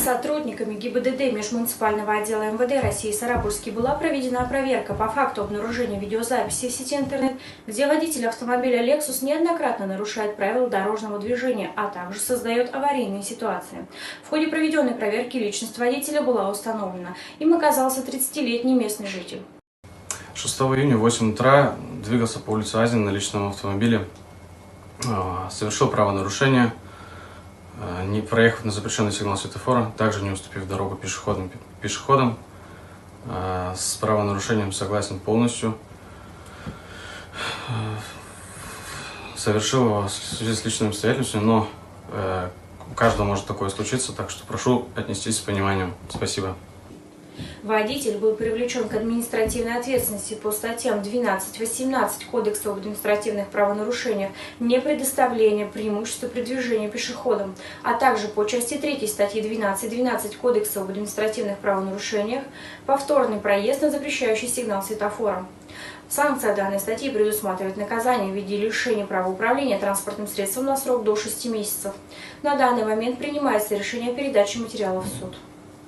Сотрудниками ГИБДД межмуниципального отдела МВД России Сарапульский была проведена проверка по факту обнаружения видеозаписи в сети интернет, где водитель автомобиля Lexus неоднократно нарушает правила дорожного движения, а также создает аварийные ситуации. В ходе проведенной проверки личность водителя была установлена. Им оказался 30-летний местный житель. 6 июня в 8 утра двигался по улице Азин на личном автомобиле, совершил правонарушение, не проехав на запрещенный сигнал светофора, также не уступив дорогу пешеходам. С правонарушением согласен полностью. Совершил его в связи с личными обстоятельствами, но у каждого может такое случиться, так что прошу отнестись с пониманием. Спасибо. Водитель был привлечен к административной ответственности по статьям 12-18 Кодекса об административных правонарушениях «Непредоставление преимущества при движении пешеходам», а также по части 3 статьи 12.12 Кодекса об административных правонарушениях «Повторный проезд на запрещающий сигнал светофора». Санкция данной статьи предусматривает наказание в виде лишения права управления транспортным средством на срок до 6 месяцев. На данный момент принимается решение о передаче материалов в суд.